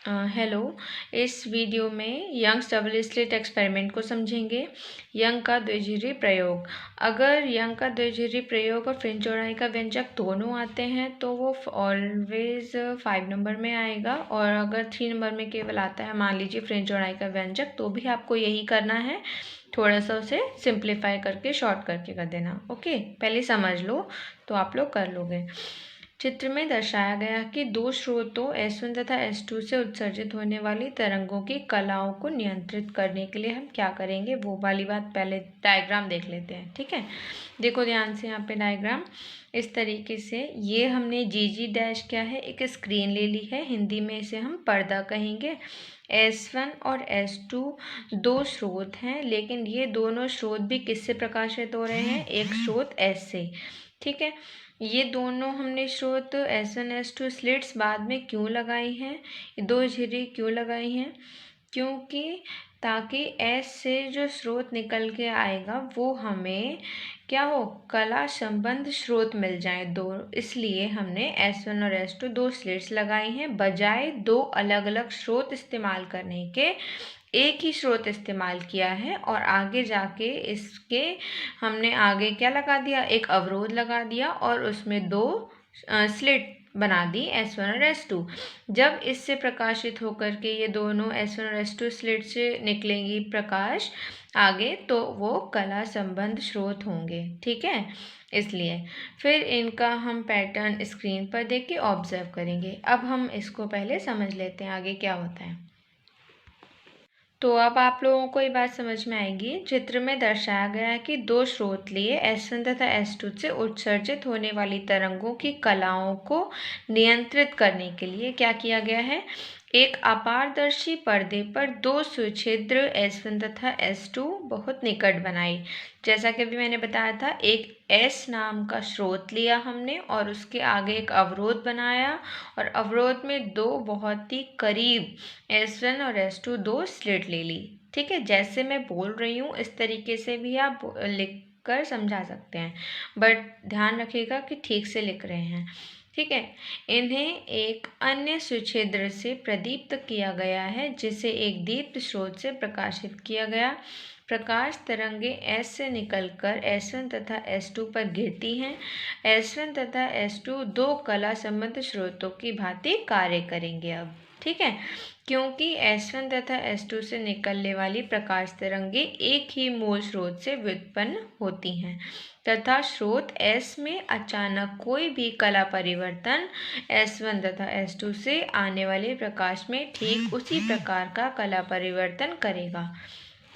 Hello. इस video में Young's double slit experiment को समझेंगे। यंग का द्विजिह्वी प्रयोग। अगर यंग का द्विजिह्वी प्रयोग और फ्रिंज चौड़ाई का व्यंजक दोनों आते हैं तो वो ऑलवेज 5 नंबर में आएगा, और अगर 3 नंबर में केवल आता है मान लीजिए फ्रिंज चौड़ाई का व्यंजक, तो भी आपको यही करना है, थोड़ा सा उसे सिंप्लीफाई करके शॉर्ट करके कर देना। ओके, पहले समझ लो तो आप लोग कर लोगे। चित्र में दर्शाया गया कि दो स्रोतों S1 तथा S2 से उत्सर्जित होने वाली तरंगों की कलाओं को नियंत्रित करने के लिए हम क्या करेंगे, वो वाली बात पहले डायग्राम देख लेते हैं। ठीक है, देखो ध्यान से यहाँ पे डायग्राम इस तरीके से, ये हमने GG डैश क्या है, एक स्क्रीन ले ली है, हिंदी में इसे हम पर्दा कहेंगे। S1 और S2 दो स्रोत हैं, लेकिन ये दोनों स्रोत भी किससे प्रकाशित हो रहे हैं, एक स्रोत S से। ठीक है, ये दोनों हमने स्रोत S1 S2 स्लिट्स बाद में क्यों लगाई हैं, ये दो झिर्री क्यों लगाई हैं, क्योंकि ताकि S से जो स्रोत निकल के आएगा वो हमें क्या हो, कला संबंध स्रोत मिल जाए दो, इसलिए हमने S1 और S2 दो स्लिट्स लगाई हैं, बजाय दो अलग अलग स्रोत इस्तेमाल करने के एक ही स्रोत इस्तेमाल किया है। और आगे जाके इसके हमने आगे क्या लगा दिया, एक अवरोध लगा दिया और उसमें दो स्लिट बना दी S1 और S2। जब इससे प्रकाशित होकर के ये दोनों S1 और S2 स्लिट से निकलेंगी प्रकाश आगे, तो वो कला संबंध स्रोत होंगे। ठीक है, इसलिए फिर इनका हम पैटर्न स्क्रीन पर देख के ऑब्जर्व करेंगे। अब हम इसको पहले समझ लेते हैं आगे क्या होता है। तो अब आप लोगों को ये बात समझ में आएगी। चित्र में दर्शाया गया है कि दो स्रोत लिए S1 तथा S2 से उत्सर्जित होने वाली तरंगों की कलाओं को नियंत्रित करने के लिए क्या किया गया है, एक अपारदर्शी पर्दे पर दो सुछिद्र S1 तथा S2 बहुत निकट बनाई। जैसा कि अभी मैंने बताया था, एक S नाम का स्रोत लिया हमने और उसके आगे एक अवरोध बनाया, और अवरोध में दो बहुत ही करीब S1 और S2 दो स्लिट ले ली। ठीक है, जैसे मैं बोल रही हूँ इस तरीके से भी आप लिख कर समझा सकते हैं, बट ध्यान रखिएगा कि ठीक से लिख रहे हैं। ठीक है, इन्हें एक अन्य सुछिद्र से प्रदीप्त किया गया है, जिसे एक दीप्त स्रोत से प्रकाशित किया गया। प्रकाश तरंगे S से निकलकर S1 तथा S2 पर गिरती हैं। S1 तथा S2 दो कला संबंध स्रोतों की भांति कार्य करेंगे अब। ठीक है, क्योंकि S1 तथा S2 से निकलने वाली प्रकाश तरंगे एक ही मूल स्रोत से व्युत्पन्न होती हैं तथा स्रोत S में अचानक कोई भी कला परिवर्तन S1 तथा S2 से आने वाले प्रकाश में ठीक उसी प्रकार का कला परिवर्तन करेगा।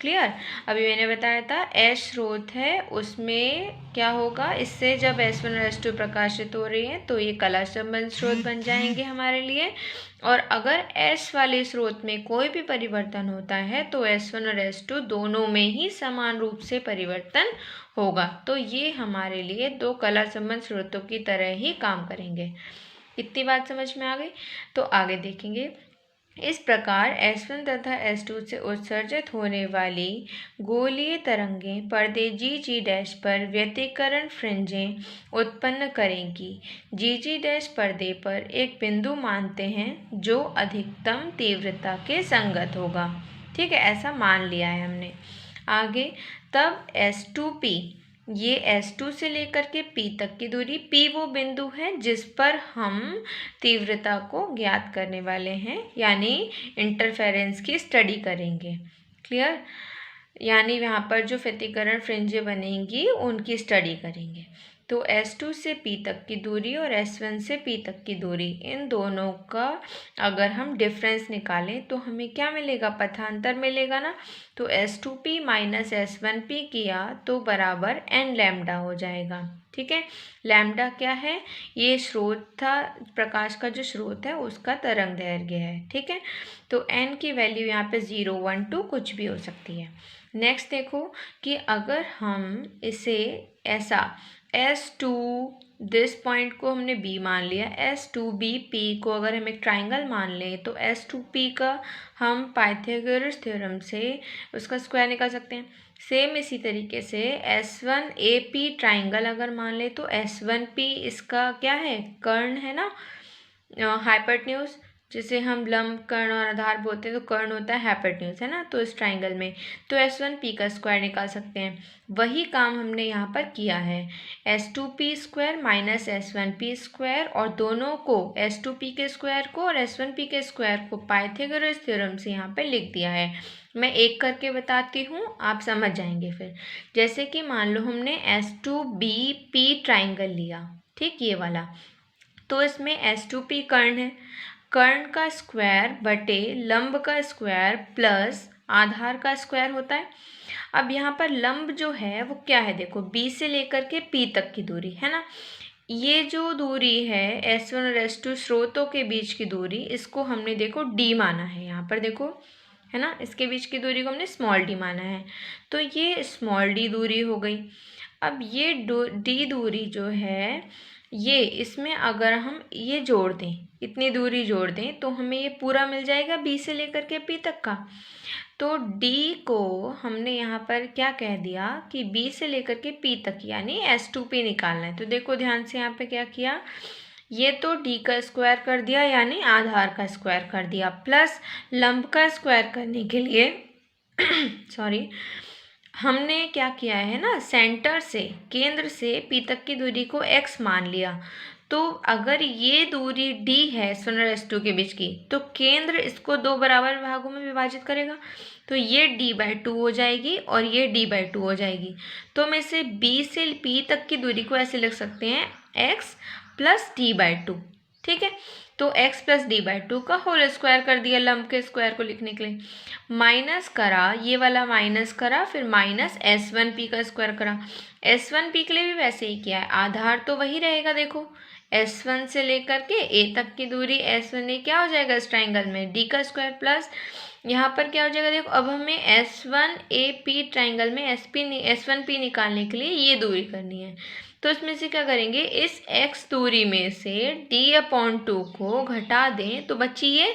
क्लियर, अभी मैंने बताया था S स्रोत है, उसमें क्या होगा, इससे जब S1 और S2 प्रकाशित हो रही हैं तो ये कला संबंध स्रोत बन जाएंगे हमारे लिए। और अगर S वाले स्रोत में कोई भी परिवर्तन होता है तो S1 और S2 दोनों में ही समान रूप से परिवर्तन होगा, तो ये हमारे लिए दो कला संबंध स्रोतों की तरह ही काम करेंगे। इतनी बात समझ में आ गई, तो आगे देखेंगे। इस प्रकार S1 तथा S2 से उत्सर्जित होने वाली गोलीय तरंगें पर्दे GG डैश पर व्यतिकरण फ्रिंजें उत्पन्न करेंगी। GG डैश पर्दे पर एक बिंदु मानते हैं जो अधिकतम तीव्रता के संगत होगा। ठीक है, ऐसा मान लिया है हमने। आगे तब S2P, ये S2 से लेकर के P तक की दूरी, P वो बिंदु है जिस पर हम तीव्रता को ज्ञात करने वाले हैं, यानी इंटरफेरेंस की स्टडी करेंगे। क्लियर, यानी यहाँ पर जो व्यतिकरण फ्रिंजें बनेंगी उनकी स्टडी करेंगे। तो S2 से P तक की दूरी और S1 से P तक की दूरी, इन दोनों का अगर हम डिफरेंस निकालें तो हमें क्या मिलेगा, पथांतर मिलेगा ना। तो S2P माइनस S1P किया तो बराबर n लैम्डा हो जाएगा। ठीक है, लैम्डा क्या है, ये स्रोत था, प्रकाश का जो स्रोत है उसका तरंग दैर्घ्य है। ठीक है, तो n की वैल्यू यहाँ पे 0, 1, 2 कुछ भी हो सकती है। नेक्स्ट देखो कि अगर हम इसे ऐसा S2 दिस पॉइंट को हमने B मान लिया, S2BP को अगर हम एक ट्राइंगल मान लें तो S2P का हम पाइथागोरस थ्योरम से उसका स्क्वायर निकाल सकते हैं। सेम इसी तरीके से S1AP ट्राइंगल अगर मान ले तो S1P इसका क्या है, कर्ण है ना, हाइपोटेन्यूज, जिसे हम लंब, कर्ण और आधार बोलते हैं, तो कर्ण होता है हाइपोटेन्यूज, है ना। तो इस ट्राइंगल में तो S1P का स्क्वायर निकाल सकते हैं। वही काम हमने यहाँ पर किया है, S2P square minus S1P square, और दोनों को S2P के स्क्वायर को और S1P के स्क्वायर को पाइथागोरस थ्योरम से यहाँ पर लिख दिया है। मैं एक करके बताती हूँ, आप समझ जाएंगे फिर। जैसे कि मान लो हमने S2BP ट्राइंगल लिया, ठीक, ये वाला, तो इसमें S2P कर्ण है, कर्ण का स्क्वायर बटे लंब का स्क्वायर प्लस आधार का स्क्वायर होता है। अब यहाँ पर लंब जो है वो क्या है, देखो B से लेकर के P तक की दूरी है ना। ये जो दूरी है S1 और S2 स्रोतों के बीच की दूरी, इसको हमने देखो D माना है, यहाँ पर देखो, है ना, इसके बीच की दूरी को हमने स्मॉल d माना है, तो ये स्मॉल d दूरी हो गई। अब ये d दूरी जो है, ये इसमें अगर हम ये जोड़ दें, इतनी दूरी जोड़ दें, तो हमें ये पूरा मिल जाएगा B से लेकर के P तक का। तो D को हमने यहाँ पर क्या कह दिया कि B से लेकर के P तक यानी S2P निकालना है। तो देखो ध्यान से यहाँ पे क्या किया, ये तो D का स्क्वायर कर दिया यानी आधार का स्क्वायर कर दिया, प्लस लंब का स्क्वायर करने के लिए सॉरी, हमने क्या किया है ना, सेंटर से, केंद्र से P तक की दूरी को x मान लिया। तो अगर ये दूरी D है S1 और S2 के बीच की, तो केंद्र इसको दो बराबर भागों में विभाजित करेगा, तो ये D/2 हो जाएगी और ये D/2 हो जाएगी। तो हम इसे B से P तक की दूरी को ऐसे लिख सकते हैं x प्लस D/2, ठीक है। तो x प्लस D/2 का होल स्क्वायर कर दिया लंब के स्क्वायर को लिखने के लिए, माइनस करा, ये वाला माइनस करा, फिर माइनस S1P का स्क्वायर करा। S1P के लिए भी वैसे ही किया है, आधार तो वही रहेगा, देखो S1 से लेकर के A तक की दूरी S1A क्या हो जाएगा इस ट्राइंगल में, D का स्क्वायर प्लस यहाँ पर क्या हो जाएगा, देखो अब हमें S1AP ट्राइंगल में S1P निकालने के लिए ये दूरी करनी है। तो इसमें से क्या करेंगे, इस x दूरी में से D/2 को घटा दें तो बची ये,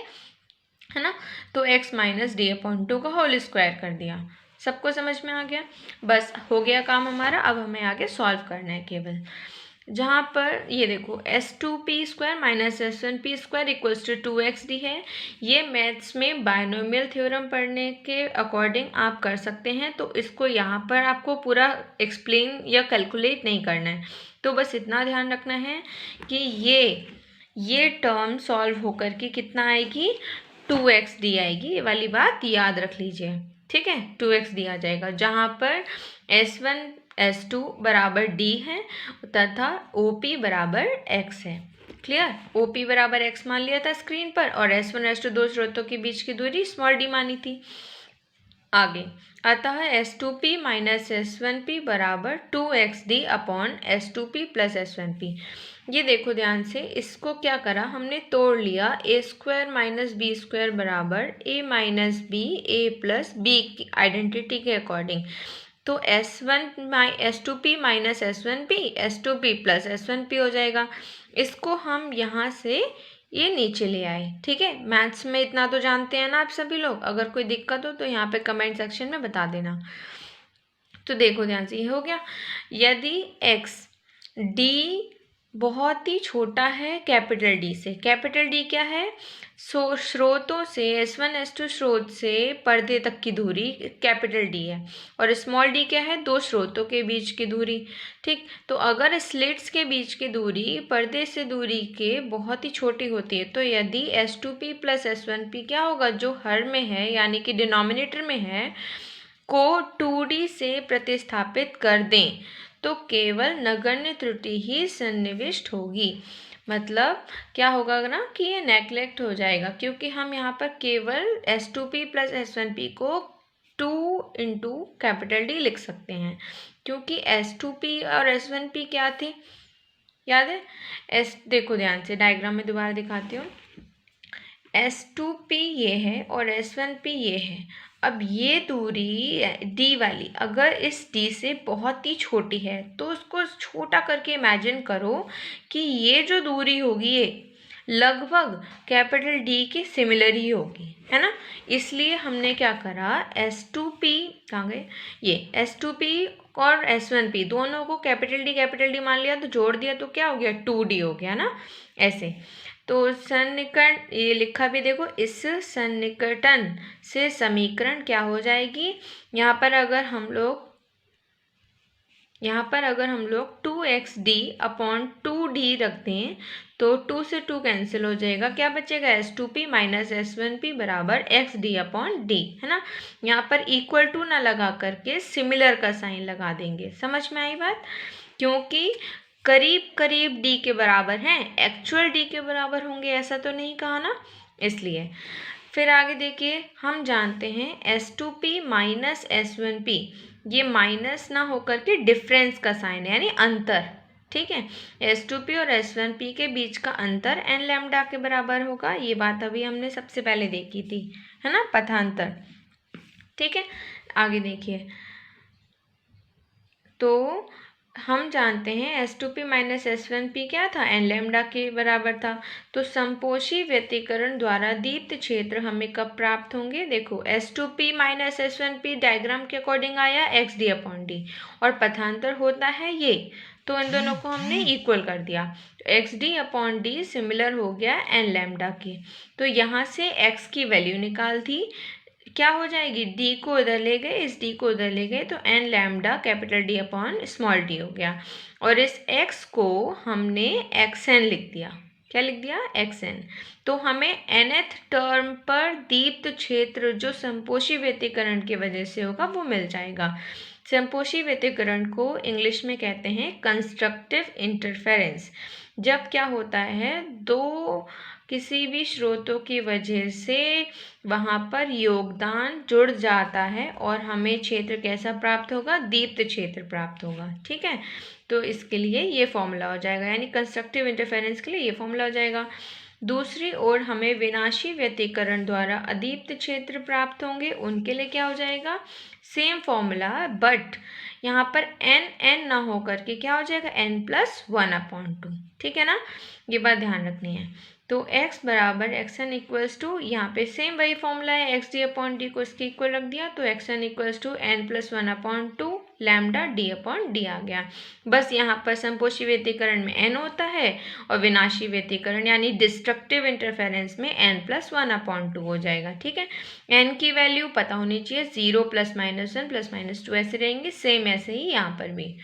है ना, तो x माइनस D/2 का होल स्क्वायर कर दिया। सबको समझ में आ गया, बस हो गया काम हमारा। अब हमें आगे सॉल्व करना है केवल, जहाँ पर ये देखो S2P square minus S1P square equals to 2xD है। ये मैथ्स में बायनोमियल थ्योरम पढ़ने के अकॉर्डिंग आप कर सकते हैं, तो इसको यहाँ पर आपको पूरा एक्सप्लेन या कैलकुलेट नहीं करना है, तो बस इतना ध्यान रखना है कि ये टर्म सॉल्व होकर के कितना आएगी, 2xD आएगी। ये वाली बात याद रख लीजिए, ठीक है, 2xD आ जाएगा, जहाँ पर S1 S2 बराबर D है तथा OP बराबर x है। क्लियर, OP बराबर x मान लिया था स्क्रीन पर, और S1 S2 दो स्रोतों के बीच की दूरी स्मॉल d मानी थी। आगे अतः S2P माइनस S1P बराबर 2xD upon S2P plus S1P। ये देखो ध्यान से, इसको क्या करा हमने, तोड़ लिया, a square minus B square बराबर a minus B a plus B की आइडेंटिटी के अकॉर्डिंग। तो S2P minus S1P S2P plus S1P हो जाएगा। इसको हम यहाँ से ये नीचे ले आए, ठीक है। मैथ्स में इतना तो जानते हैं ना आप सभी लोग, अगर कोई दिक्कत हो तो यहाँ पे कमेंट सेक्शन में बता देना। तो देखो ध्यान से, ये हो गया, यदि x D बहुत ही छोटा है कैपिटल D से, कैपिटल D क्या है, स्रोतों से S1 S2 स्रोत से पर्दे तक की दूरी कैपिटल D है, और स्मॉल d क्या है, दो स्रोतों के बीच की दूरी, ठीक। तो अगर स्लिट्स के बीच की दूरी पर्दे से दूरी के बहुत ही छोटी होती है, तो यदि S2P प्लस S1P क्या होगा, जो हर में है यानी कि डिनोमिनेटर में है, को 2D से प्रतिस्थापित कर दें तो केवल नगण्य त्रुटि ही सन्निविष्ट होगी। मतलब क्या होगा ना कि ये नेग्लेक्ट हो जाएगा, क्योंकि हम यहाँ पर केवल S2P प्लस S1P को 2 इंटू कैपिटल D लिख सकते हैं, क्योंकि S2P और S1P क्या थे, याद है। देखो ध्यान से, डायग्राम में दोबारा दिखाती हूँ। S2P ये है और S1P ये है। अब ये दूरी D वाली अगर इस D से बहुत ही छोटी है, तो उसको छोटा करके इमेजिन करो कि ये जो दूरी होगी ये लगभग कैपिटल D के सिमिलर ही होगी, है ना। इसलिए हमने क्या करा, S2P कहाँ गए, ये S2P और S1P दोनों को कैपिटल D मान लिया, तो जोड़ दिया तो क्या हो गया, 2D हो गया ना, ऐसे। तो सन्निकटन ये लिखा भी देखो, इस सन्निकटन से समीकरण क्या हो जाएगी, यहाँ पर अगर हम लोग 2xd अपॉन 2d रखते हैं तो 2 से 2 कैंसिल हो जाएगा, क्या बचेगा s2p माइनस s1p बराबर xd अपॉन d, है ना। यहाँ पर इक्वल टू ना लगा करके सिमिलर का साइन लगा देंगे। समझ में आई बात, क्योंकि करीब करीब d के बराबर हैं, एक्चुअल d के बराबर होंगे ऐसा तो नहीं कहा ना, इसलिए। फिर आगे देखिए, हम जानते हैं s2p माइनस s1p, ये माइनस ना होकर के डिफरेंस का साइन है यानी अंतर, ठीक है। s2p और s1p के बीच का अंतर n लैम्डा के बराबर होगा, ये बात अभी हमने सबसे पहले देखी थी, है ना, पथांतर। ठीक है, आगे देखिए, तो हम जानते हैं s2p माइनस s1p क्या था, n लैम्डा के बराबर था। तो संपोषी व्यतिकरण द्वारा दीप्त क्षेत्र हमें कब प्राप्त होंगे, देखो s2p माइनस s1p डायग्राम के अकॉर्डिंग आया xd अपॉन डी, और पथांतर होता है ये, तो इन दोनों को हमने इक्वल कर दिया, तो xd अपॉन डी सिमिलर हो गया n लैम्डा के। तो यहाँ से x की वैल्यू निकाल दी, क्या हो जाएगी, d को इधर ले गए, इस d को इधर ले गए, तो n lambda capital D upon small d हो गया, और इस x को हमने xn लिख दिया, क्या लिख दिया, xn। तो हमें nth टर्म पर दीप्त क्षेत्र जो संपोषी व्यतिकरण की वजह से होगा वो मिल जाएगा। संपोषी व्यतिकरण को इंग्लिश में कहते हैं कंस्ट्रक्टिव इंटरफेरेंस। जब क्या होता है, दो किसी भी स्रोतों की वजह से वहाँ पर योगदान जुड़ जाता है और हमें क्षेत्र कैसा प्राप्त होगा, दीप्त क्षेत्र प्राप्त होगा, ठीक है। तो इसके लिए ये फॉर्मूला हो जाएगा, यानी कंस्ट्रक्टिव इंटरफेरेंस के लिए ये फॉर्मूला हो जाएगा। दूसरी ओर हमें विनाशी व्यतिकरण द्वारा अदीप्त क्षेत्र प्राप्त होंगे, उनके लिए क्या हो जाएगा, सेम फॉर्मूला, बट यहाँ पर n ना हो करके क्या हो जाएगा, n+1/2, ठीक है ना, ये बात ध्यान रखनी है। तो x बराबर xn इक्वल्स टू, यहाँ पे सेम वही फॉर्मूला है, xd अपॉन डी को इसके इक्वल रख दिया, तो xn equals to n+1/2 lambda d upon D आ गया। बस यहाँ पर संपोषी व्यतिकरण में n होता है और विनाशी व्यतिकरण यानी डिस्ट्रक्टिव इंटरफेरेंस में n+1/2 हो जाएगा, ठीक है। n की वैल्यू पता होनी चाहिए, 0 +-1 +-2 ऐसे रहेंगे, सेम ऐसे ही यहाँ पर भी।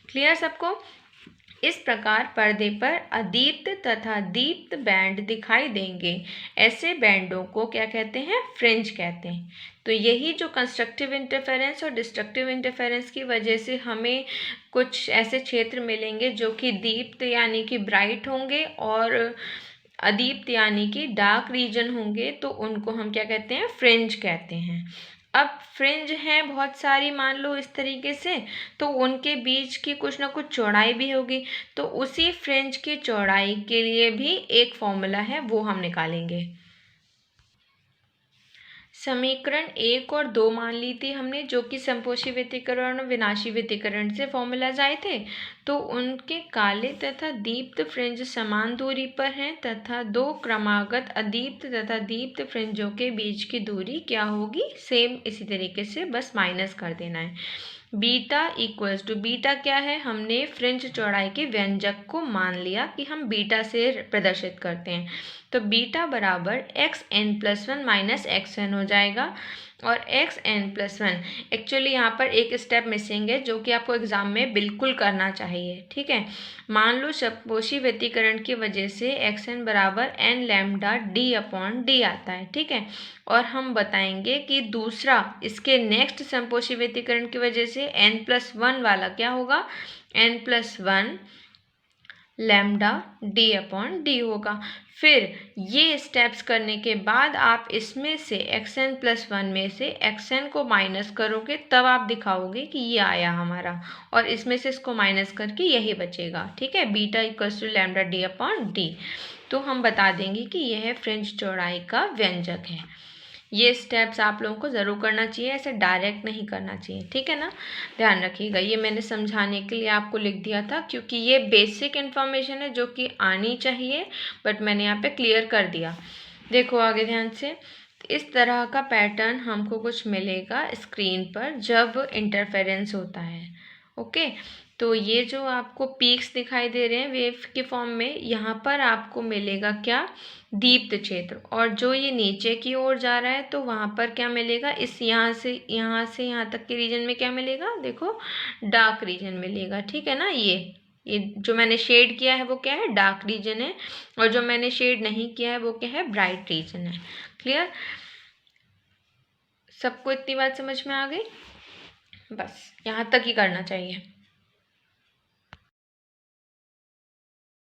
क्लियर सबको। इस प्रकार पर्दे पर अदीप्त तथा दीप्त बैंड दिखाई देंगे, ऐसे बैंडों को क्या कहते हैं, फ्रिंज कहते हैं। तो यही जो कंस्ट्रक्टिव इंटरफेरेंस और डिस्ट्रक्टिव इंटरफेरेंस की वजह से हमें कुछ ऐसे क्षेत्र मिलेंगे जो कि दीप्त यानी कि ब्राइट होंगे और अदीप्त यानी कि डार्क रीजन होंगे, तो उनको हम क्या कहते हैं, फ्रिंज कहते हैं। अब फ्रिंज हैं बहुत सारी, मान लो इस तरीके से, तो उनके बीच की कुछ ना कुछ चौड़ाई भी होगी, तो उसी फ्रिंज की चौड़ाई के लिए भी एक फॉर्मूला है, वो हम निकालेंगे। समीकरण 1 और 2 मान ली थी हमने, जो कि संपोषी व्यतिकरण और विनाशी व्यतिकरण से फॉर्मूलाज आए थे। तो उनके काले तथा दीप्त फ्रिंज समान दूरी पर हैं तथा दो क्रमागत अदीप्त तथा दीप्त फ्रिंजों के बीच की दूरी क्या होगी, सेम इसी तरीके से बस माइनस कर देना है। बीटा इक्वल्स टू, बीटा क्या है, हमने फ्रिंज चौड़ाई के व्यंजक को मान लिया कि हम बीटा से प्रदर्शित करते हैं, तो बीटा बराबर xn+1 माइनस xn हो जाएगा। और xn+1 एक्चुअली यहाँ पर एक स्टेप मिसिंग है जो कि आपको एग्जाम में बिल्कुल करना चाहिए, ठीक है। मान लो संपोषी व्यतिकरण की वजह से xn बराबर n lambda d upon D आता है, ठीक है। और हम बताएंगे कि दूसरा इसके नेक्स्ट संपोषी व्यतिकरण की वजह से n+1 वाला क्या होगा, n+1 lambda D upon D होगा। फिर ये स्टेप्स करने के बाद आप इसमें से xn+1 में से xn को माइनस करोगे, तब आप दिखाओगे कि ये आया हमारा, और इसमें से इसको माइनस करके यही बचेगा, ठीक है। Beta equals to lambda D upon D, तो हम बता देंगे कि यह फ्रिंज चौड़ाई का व्यंजक है। ये स्टेप्स आप लोगों को ज़रूर करना चाहिए, ऐसे डायरेक्ट नहीं करना चाहिए, ठीक है ना, ध्यान रखिएगा। ये मैंने समझाने के लिए आपको लिख दिया था, क्योंकि ये बेसिक इन्फॉर्मेशन है जो कि आनी चाहिए, बट मैंने यहाँ पे क्लियर कर दिया। देखो आगे ध्यान से, इस तरह का पैटर्न हमको कुछ मिलेगा स्क्रीन पर जब इंटरफेरेंस होता है, ओके। तो ये जो आपको पीक्स दिखाई दे रहे हैं वेव के फॉर्म में, यहाँ पर आपको मिलेगा क्या, दीप्त क्षेत्र। और जो ये नीचे की ओर जा रहा है तो वहाँ पर क्या मिलेगा, इस यहाँ से यहाँ तक के रीजन में क्या मिलेगा, देखो डार्क रीजन मिलेगा, ठीक है ना। ये जो मैंने शेड किया है वो क्या है, डार्क रीजन है, और जो मैंने शेड नहीं किया है वो क्या है, ब्राइट रीजन है। क्लियर, सबको इतनी बात समझ में आ गई, बस यहाँ तक ही करना चाहिए।